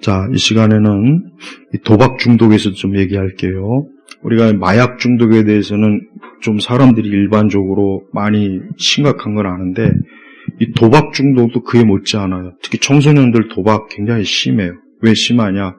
자, 이 시간에는 이 도박 중독에서 좀 얘기할게요. 우리가 마약 중독에 대해서는 좀 사람들이 일반적으로 많이 심각한 건 아는데, 이 도박 중독도 그에 못지않아요. 특히 청소년들 도박 굉장히 심해요. 왜 심하냐?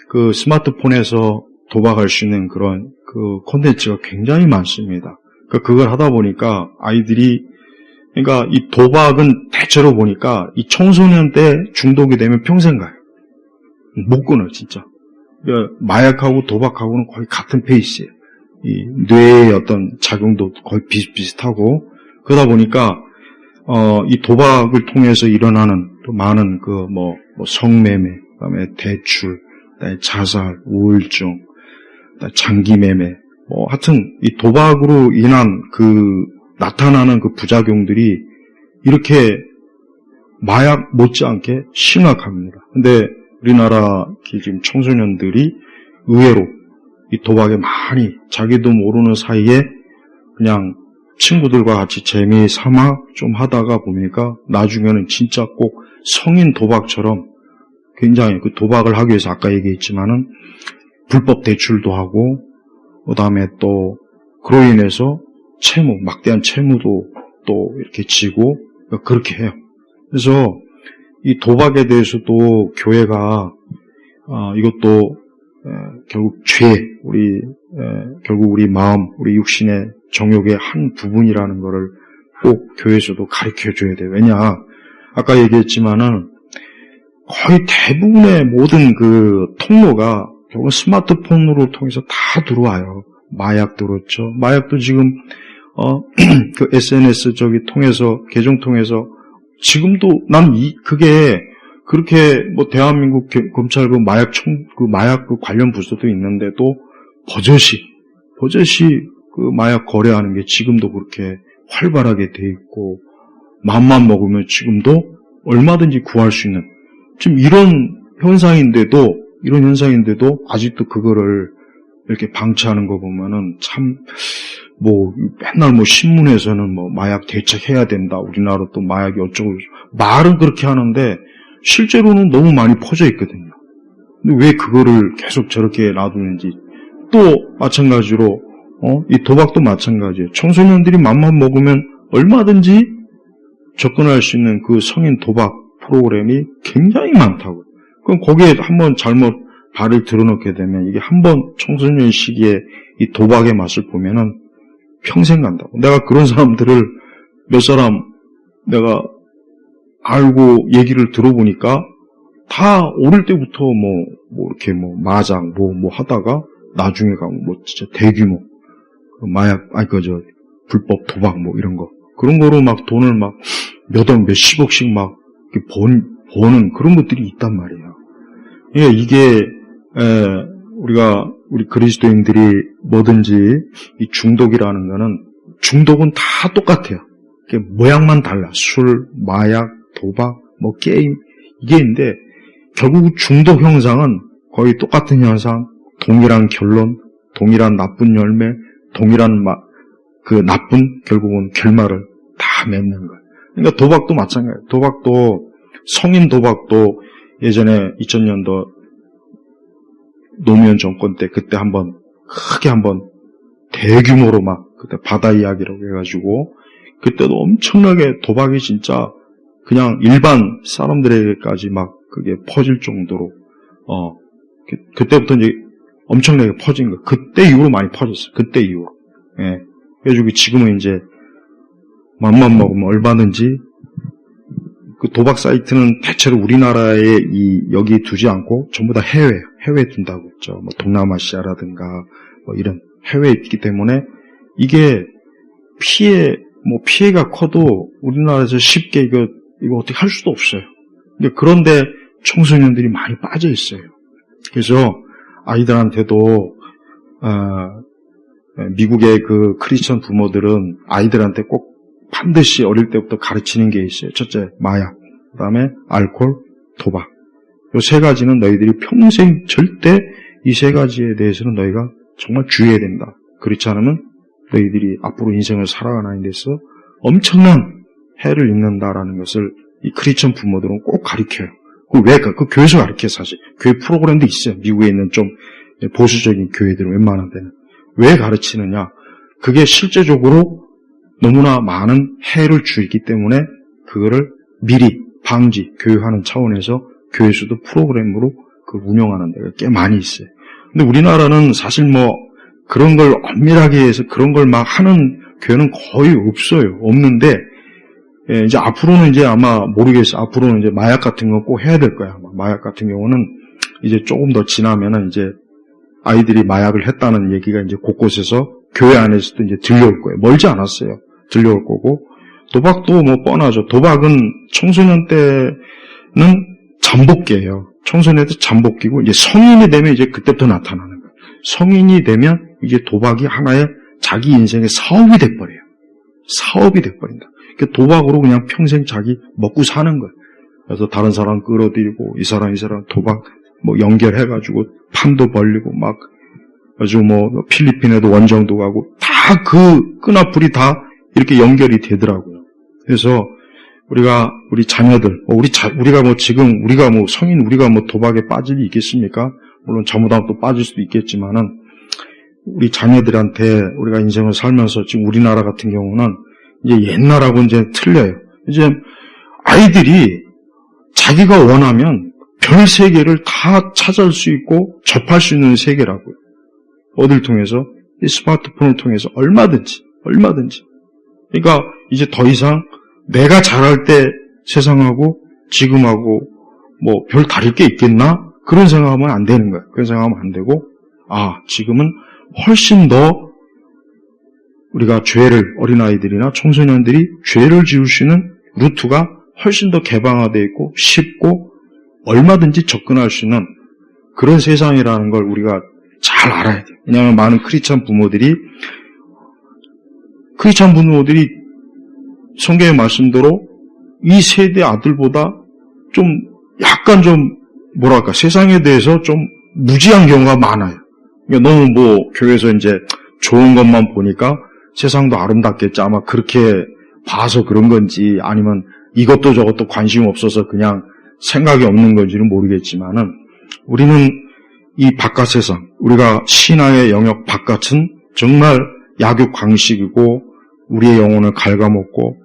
그 스마트폰에서 도박할 수 있는 그런 그 콘텐츠가 굉장히 많습니다. 그러니까 그걸 하다 보니까 아이들이, 그러니까 이 도박은 대체로 보니까 이 청소년 때 중독이 되면 평생 가요. 못 끊어, 진짜. 그러니까 마약하고 도박하고는 거의 같은 페이스예요. 이 뇌의 어떤 작용도 거의 비슷비슷하고, 그러다 보니까 이 도박을 통해서 일어나는 또 많은 성매매, 그다음에 대출, 그다음에 자살, 우울증, 그다음에 장기 매매, 하여튼 이 도박으로 인한 나타나는 그 부작용들이 이렇게 마약 못지않게 심각합니다. 근데 우리나라 지금 청소년들이 의외로 이 도박에 많이 자기도 모르는 사이에 그냥 친구들과 같이 재미삼아 좀 하다가 보니까 나중에는 진짜 꼭 성인 도박처럼 굉장히 그 도박을 하기 위해서 아까 얘기했지만은 불법 대출도 하고, 그 다음에 또 그로 인해서 막대한 채무도 또 이렇게 지고 그렇게 해요. 그래서 이 도박에 대해서도 교회가 이것도 결국 결국 우리 마음, 우리 육신의 정욕의 한 부분이라는 거를 꼭 교회에서도 가르쳐줘야 돼요. 왜냐, 아까 얘기했지만은 거의 대부분의 모든 그 통로가 결국 스마트폰으로 통해서 다 들어와요. 마약도 그렇죠. 마약도 지금 그 SNS 통해서, 계정 통해서 지금도 그게 그렇게 대한민국 검찰부 마약 관련 부서도 있는데도 버젓이 그 마약 거래하는 게 지금도 그렇게 활발하게 돼 있고, 맘만 먹으면 지금도 얼마든지 구할 수 있는 지금 이런 현상인데도 아직도 그거를 이렇게 방치하는 거 보면은 참 맨날 신문에서는 마약 대책해야 된다, 우리나라 또 마약이 어쩌고, 말은 그렇게 하는데 실제로는 너무 많이 퍼져 있거든요. 근데 왜 그거를 계속 저렇게 놔두는지. 또 마찬가지로 이 도박도 마찬가지예요. 청소년들이 맘만 먹으면 얼마든지 접근할 수 있는 그 성인 도박 프로그램이 굉장히 많다고. 그럼 거기에 한번 잘못 발을 들어놓게 되면 이게 한번 청소년 시기에 이 도박의 맛을 보면은 평생 간다고. 내가 그런 사람들을 내가 알고 얘기를 들어보니까 다 어릴 때부터 이렇게 마장 하다가 나중에 가면 진짜 대규모 마약, 불법 도박 이런 거. 그런 거로 돈을 몇억, 몇십억씩 버는 그런 것들이 있단 말이에요. 그러니까 이게, 우리 그리스도인들이 뭐든지 이 중독이라는 거는, 중독은 다 똑같아요. 모양만 달라. 술, 마약, 도박, 게임, 이게 있는데, 결국 중독 형상은 거의 똑같은 현상, 동일한 결론, 동일한 나쁜 열매, 동일한 나쁜 결국은 결말을 다 맺는 거예요. 그러니까 도박도 마찬가지예요. 성인 도박도 예전에 2000년도 노무현 정권 때 그때 크게 대규모로 그때 바다 이야기라고 해가지고 그때도 엄청나게 도박이 진짜 그냥 일반 사람들에게까지 그게 퍼질 정도로 그때부터 이제 엄청나게 퍼진 거. 그때 이후로 많이 퍼졌어요. 그때 이후로. 예. 그래가지고 지금은 이제 맘만 먹으면 얼마든지 그 도박 사이트는 대체로 우리나라에 여기 두지 않고 전부 다 해외에 둔다고 했죠. 동남아시아라든가 이런 해외에 있기 때문에 이게 피해가 커도 우리나라에서 쉽게 이거 어떻게 할 수도 없어요. 그런데 청소년들이 많이 빠져 있어요. 그래서 아이들한테도 미국의 그 크리스천 부모들은 아이들한테 꼭 반드시 어릴 때부터 가르치는 게 있어요. 첫째, 마약, 그 다음에 알코올, 도박. 이 세 가지는 너희들이 평생 절대 이 세 가지에 대해서는 너희가 정말 주의해야 된다. 그렇지 않으면 너희들이 앞으로 인생을 살아가는 데서 엄청난 해를 입는다라는 것을 이 크리스천 부모들은 꼭 가르쳐요. 그 교회에서 가르쳐 사실. 교회 프로그램도 있어요. 미국에 있는 좀 보수적인 교회들은 웬만한 데는. 왜 가르치느냐? 그게 실제적으로 너무나 많은 해를 주기 때문에 그거를 미리 방지, 교육하는 차원에서 교회에서도 프로그램으로 그 운영하는 데가 꽤 많이 있어요. 근데 우리나라는 사실 뭐 그런 걸 엄밀하게 해서 그런 걸 막 하는 교회는 거의 없어요. 없는데, 예, 이제 앞으로는 이제 아마 모르겠어요. 앞으로는 이제 마약 같은 거 꼭 해야 될 거야. 마약 같은 경우는 이제 조금 더 지나면은 이제 아이들이 마약을 했다는 얘기가 이제 곳곳에서 교회 안에서도 이제 들려올 거예요. 멀지 않았어요. 들려올 거고. 도박도 뭐 뻔하죠. 도박은 청소년 때는 잠복기예요. 청소년 때 잠복기고 이제 성인이 되면 이제 그때부터 나타나는 거예요. 성인이 되면 이제 도박이 하나의 자기 인생의 사업이 돼버려요. 사업이 돼버린다. 그러니까 도박으로 그냥 평생 자기 먹고 사는 거예요. 그래서 다른 사람 끌어들이고 이 사람 도박 뭐 연결해가지고 판도 벌리고 막 아주 뭐 필리핀에도 원정도 가고 다 그 끈앞풀이 다 이렇게 연결이 되더라고요. 그래서 우리 자녀들, 우리가 뭐 지금 우리가 뭐 성인 우리가 뭐 도박에 빠질 리 있겠습니까? 물론 잘못하면 또 빠질 수도 있겠지만은 우리 자녀들한테 우리가 인생을 살면서 지금 우리나라 같은 경우는 이제 옛날하고 이제 틀려요. 이제 아이들이 자기가 원하면 별 세계를 다 찾을 수 있고 접할 수 있는 세계라고요. 어딜 통해서? 이 스마트폰을 통해서 얼마든지. 그러니까 이제 더 이상 내가 자랄 때 세상하고 지금하고 뭐 별 다를 게 있겠나? 그런 생각하면 안 되는 거예요. 그런 생각하면 안 되고, 지금은 훨씬 더 우리가 어린아이들이나 청소년들이 죄를 지을 수 있는 루트가 훨씬 더 개방화되어 있고 쉽고 얼마든지 접근할 수 있는 그런 세상이라는 걸 우리가 잘 알아야 돼요. 왜냐하면 많은 크리스찬 부모들이 성경의 말씀대로 이 세대 아들보다 좀 약간 뭐랄까 세상에 대해서 좀 무지한 경우가 많아요. 그러니까 너무 뭐 교회에서 이제 좋은 것만 보니까 세상도 아름답겠지. 아마 그렇게 봐서 그런 건지 아니면 이것도 저것도 관심 없어서 그냥 생각이 없는 건지는 모르겠지만은 우리는 이 바깥 세상, 우리가 신화의 영역 바깥은 정말 약육강식이고 우리의 영혼을 갉아먹고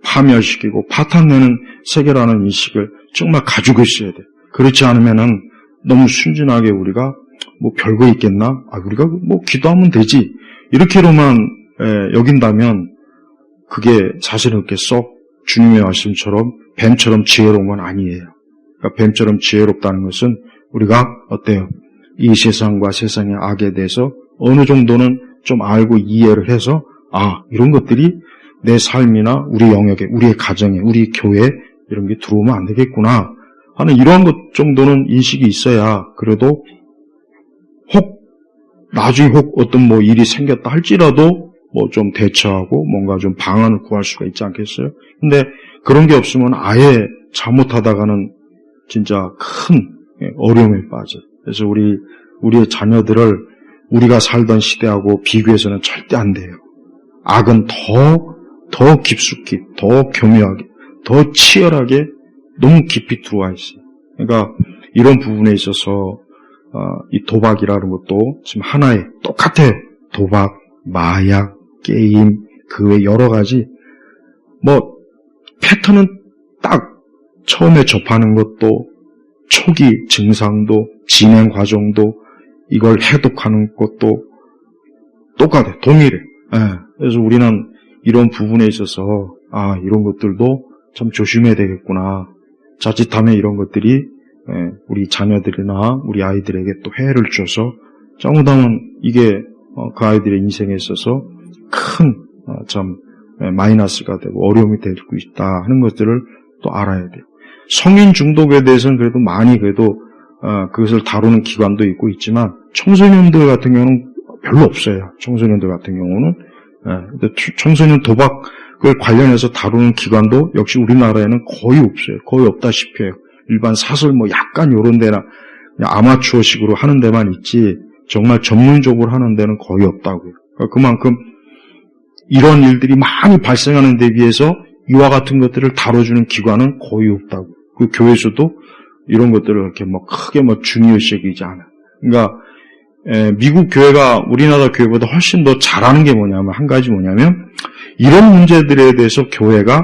파멸시키고 파탄내는 세계라는 인식을 정말 가지고 있어야 돼. 그렇지 않으면은 너무 순진하게 우리가 뭐 별거 있겠나? 우리가 뭐 기도하면 되지. 이렇게로만 여긴다면 그게 사실은 그렇게 썩 주님의 말씀처럼 뱀처럼 지혜로운 건 아니에요. 그러니까 뱀처럼 지혜롭다는 것은 우리가 어때요? 이 세상과 세상의 악에 대해서 어느 정도는 좀 알고 이해를 해서 이런 것들이 내 삶이나 우리 영역에, 우리의 가정에, 우리 교회에 이런 게 들어오면 안 되겠구나 하는 이러한 것 정도는 인식이 있어야 그래도 나중에 어떤 뭐 일이 생겼다 할지라도 뭐 좀 대처하고 뭔가 좀 방안을 구할 수가 있지 않겠어요? 근데 그런 게 없으면 아예 잘못하다가는 진짜 큰 어려움에 빠져요. 그래서 우리의 자녀들을 우리가 살던 시대하고 비교해서는 절대 안 돼요. 악은 더 깊숙이, 더 교묘하게, 더 치열하게 너무 깊이 들어와 있어요. 그러니까 이런 부분에 있어서 이 도박이라는 것도 지금 하나의 똑같아요. 도박, 마약, 게임, 그 외 여러 가지 뭐 패턴은 딱 처음에 접하는 것도 초기 증상도 진행 과정도 이걸 해독하는 것도 똑같아요. 동일해. 그래서 우리는 이런 부분에 있어서 이런 것들도 참 조심해야 되겠구나. 자칫하면 이런 것들이 우리 자녀들이나 우리 아이들에게 또 해를 줘서 잘못하면 이게 그 아이들의 인생에 있어서 큰 참 마이너스가 되고 어려움이 되고 있다 하는 것들을 또 알아야 돼요. 성인 중독에 대해서는 그래도 많이 그것을 다루는 기관도 있고 있지만 청소년들 같은 경우는 별로 없어요. 청소년들 같은 경우는 청소년 도박을 관련해서 다루는 기관도 역시 우리나라에는 거의 없어요. 거의 없다시피 해요. 일반 사설 뭐 약간 요런 데나 그냥 아마추어식으로 하는 데만 있지 정말 전문적으로 하는 데는 거의 없다고요. 그러니까 그만큼 이런 일들이 많이 발생하는 데 비해서 이와 같은 것들을 다뤄주는 기관은 거의 없다고. 그 교회에서도 이런 것들을 이렇게 뭐 크게 뭐 중요시 여기지 않아. 그러니까 미국 교회가 우리나라 교회보다 훨씬 더 잘하는 게 뭐냐면 한 가지 뭐냐면 이런 문제들에 대해서 교회가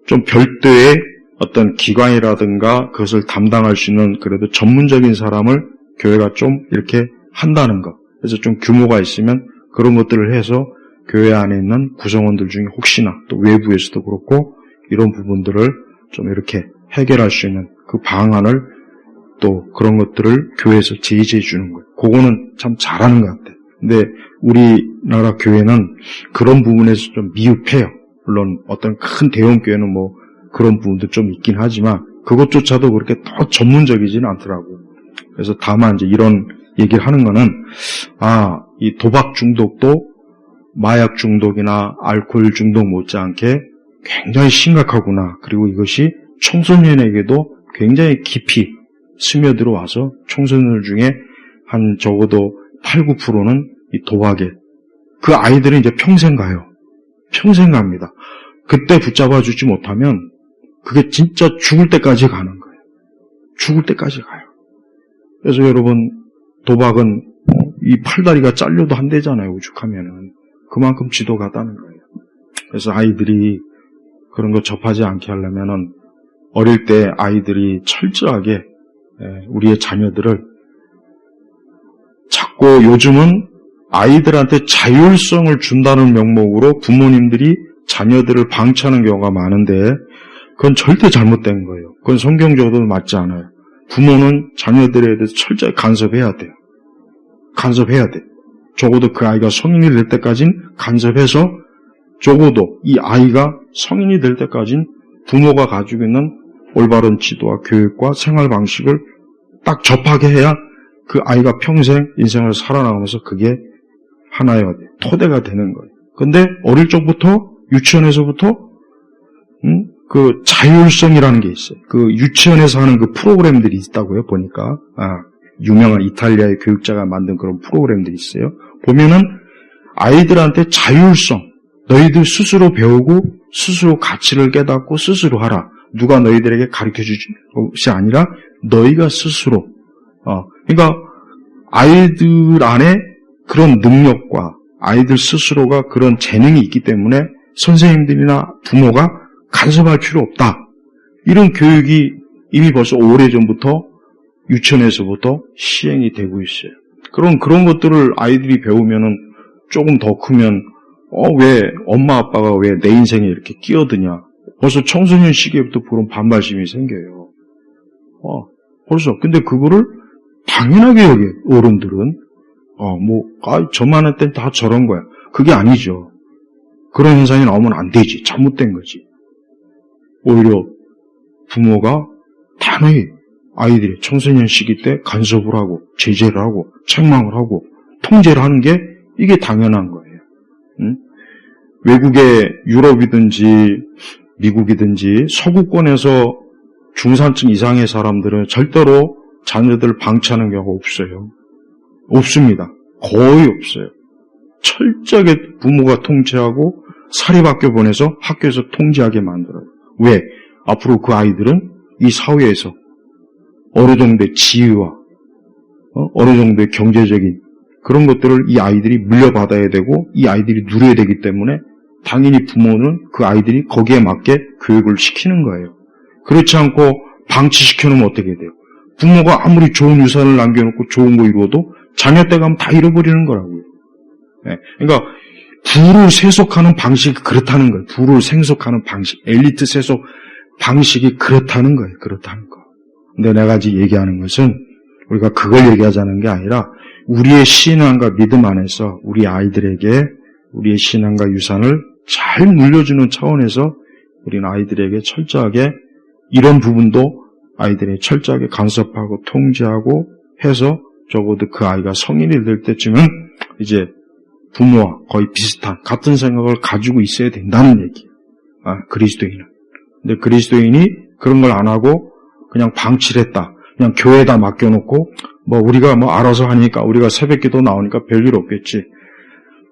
좀 별도의 어떤 기관이라든가 그것을 담당할 수 있는 그래도 전문적인 사람을 교회가 좀 이렇게 한다는 것. 그래서 좀 규모가 있으면 그런 것들을 해서 교회 안에 있는 구성원들 중에 혹시나 또 외부에서도 그렇고 이런 부분들을 좀 이렇게 해결할 수 있는 그 방안을 또 그런 것들을 교회에서 제시해 주는 거예요. 그거는 참 잘하는 것 같아요. 근데 우리나라 교회는 그런 부분에서 좀 미흡해요. 물론 어떤 큰 대형 교회는 뭐 그런 부분도 좀 있긴 하지만 그것조차도 그렇게 더 전문적이지는 않더라고요. 그래서 다만 이제 이런 얘기를 하는 거는 이 도박 중독도 마약 중독이나 알코올 중독 못지않게 굉장히 심각하구나. 그리고 이것이 청소년에게도 굉장히 깊이 스며들어 와서 청소년들 중에 한 적어도 8, 9%는 이 도박에 그 아이들은 이제 평생 가요. 평생 갑니다. 그때 붙잡아 주지 못하면 그게 진짜 죽을 때까지 가는 거예요. 죽을 때까지 가요. 그래서 여러분 도박은 이 팔다리가 잘려도 안 되잖아요. 오죽하면은 그만큼 지독하다는 거예요. 그래서 아이들이 그런 거 접하지 않게 하려면은 어릴 때 아이들이 철저하게 우리의 자녀들을 자꾸 요즘은 아이들한테 자율성을 준다는 명목으로 부모님들이 자녀들을 방치하는 경우가 많은데 그건 절대 잘못된 거예요. 그건 성경적으로도 맞지 않아요. 부모는 자녀들에 대해서 철저히 간섭해야 돼요. 간섭해야 돼. 적어도 그 아이가 성인이 될 때까지는 간섭해서 적어도 이 아이가 성인이 될 때까지는 부모가 가지고 있는 올바른 지도와 교육과 생활 방식을 딱 접하게 해야 그 아이가 평생 인생을 살아나가면서 그게 하나의 토대가 되는 거예요. 근데 어릴 적부터 유치원에서부터 그 자율성이라는 게 있어요. 그 유치원에서 하는 그 프로그램들이 있다고요. 보니까 유명한 이탈리아의 교육자가 만든 그런 프로그램들이 있어요. 보면은 아이들한테 자율성, 너희들 스스로 배우고 스스로 가치를 깨닫고 스스로 하라. 누가 너희들에게 가르쳐주지 것이 아니라 너희가 스스로. 그러니까 아이들 안에 그런 능력과 아이들 스스로가 그런 재능이 있기 때문에 선생님들이나 부모가 간섭할 필요 없다. 이런 교육이 이미 벌써 오래전부터 유치원에서부터 시행이 되고 있어요. 그런 것들을 아이들이 배우면은 조금 더 크면 왜 엄마 아빠가 왜 내 인생에 이렇게 끼어드냐. 벌써 청소년 시기부터 그런 반발심이 생겨요. 벌써. 근데 그거를 당연하게 여겨, 어른들은. 저만한 땐 다 저런 거야. 그게 아니죠. 그런 현상이 나오면 안 되지. 잘못된 거지. 오히려 부모가 단호히 아이들이 청소년 시기 때 간섭을 하고, 제재를 하고, 책망을 하고, 통제를 하는 게 이게 당연한 거예요. 외국의 유럽이든지 미국이든지 서구권에서 중산층 이상의 사람들은 절대로 자녀들을 방치하는 경우가 없어요. 없습니다. 거의 없어요. 철저하게 부모가 통제하고 사립학교 보내서 학교에서 통제하게 만들어요. 왜? 앞으로 그 아이들은 이 사회에서 어느 정도의 지위와 어느 정도의 경제적인 그런 것들을 이 아이들이 물려받아야 되고 이 아이들이 누려야 되기 때문에 당연히 부모는 그 아이들이 거기에 맞게 교육을 시키는 거예요. 그렇지 않고 방치시켜놓으면 어떻게 돼요? 부모가 아무리 좋은 유산을 남겨놓고 좋은 거 이루어도 자녀 때 가면 다 잃어버리는 거라고요. 그러니까 부를 세속하는 방식이 그렇다는 거예요. 부를 생속하는 방식, 엘리트 세속 방식이 그렇다는 거예요. 그렇다는 거. 근데 내가 지금 얘기하는 것은 우리가 그걸 얘기하자는 게 아니라 우리의 신앙과 믿음 안에서 우리 아이들에게 우리의 신앙과 유산을 잘 물려주는 차원에서 우리는 아이들에게 철저하게 이런 부분도 아이들이 철저하게 간섭하고 통제하고 해서 적어도 그 아이가 성인이 될 때쯤은 이제 부모와 거의 비슷한 같은 생각을 가지고 있어야 된다는 얘기예요. 그리스도인은. 근데 그리스도인이 그런 걸 안 하고 그냥 방치를 했다. 그냥 교회에다 맡겨놓고 우리가 알아서 하니까 우리가 새벽기도 나오니까 별일 없겠지.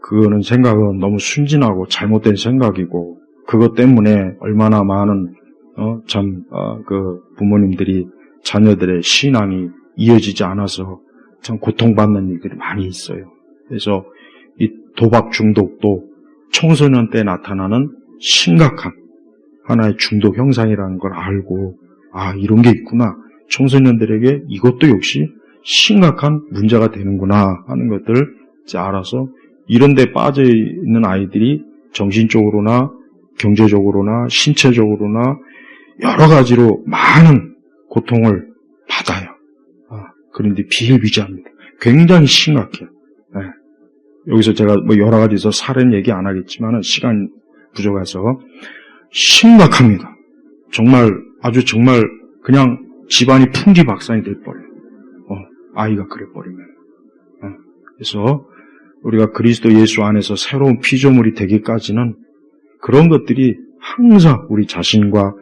그거는 생각은 너무 순진하고 잘못된 생각이고 그것 때문에 얼마나 많은 그 부모님들이 자녀들의 신앙이 이어지지 않아서 참 고통받는 일들이 많이 있어요. 그래서 이 도박 중독도 청소년 때 나타나는 심각한 하나의 중독 현상이라는 걸 알고, 아, 이런 게 있구나. 청소년들에게 이것도 역시 심각한 문제가 되는구나 하는 것들을 이제 알아서 이런 데 빠져 있는 아이들이 정신적으로나 경제적으로나 신체적으로나 여러 가지로 많은 고통을 받아요. 그런데 비일비재합니다. 굉장히 심각해요. 여기서 제가 뭐 여러 가지서 살인 얘기 안 하겠지만 시간 부족해서 심각합니다. 정말 아주 정말 그냥 집안이 풍지박산이 될 뻔해요. 아이가 그래 버리면. 그래서 우리가 그리스도 예수 안에서 새로운 피조물이 되기까지는 그런 것들이 항상 우리 자신과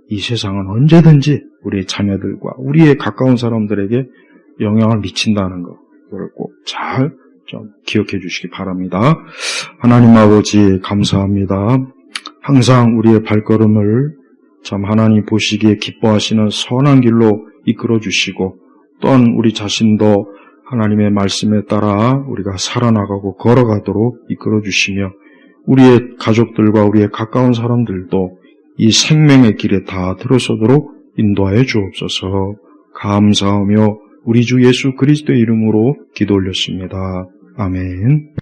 이 세상은 언제든지 우리의 자녀들과 우리의 가까운 사람들에게 영향을 미친다는 거, 그걸 꼭 잘 좀 기억해 주시기 바랍니다. 하나님 아버지 감사합니다. 항상 우리의 발걸음을 참 하나님 보시기에 기뻐하시는 선한 길로 이끌어 주시고, 또한 우리 자신도 하나님의 말씀에 따라 우리가 살아나가고 걸어가도록 이끌어 주시며, 우리의 가족들과 우리의 가까운 사람들도 이 생명의 길에 다 들어서도록 인도하여 주옵소서. 감사하며 우리 주 예수 그리스도의 이름으로 기도 올렸습니다. 아멘.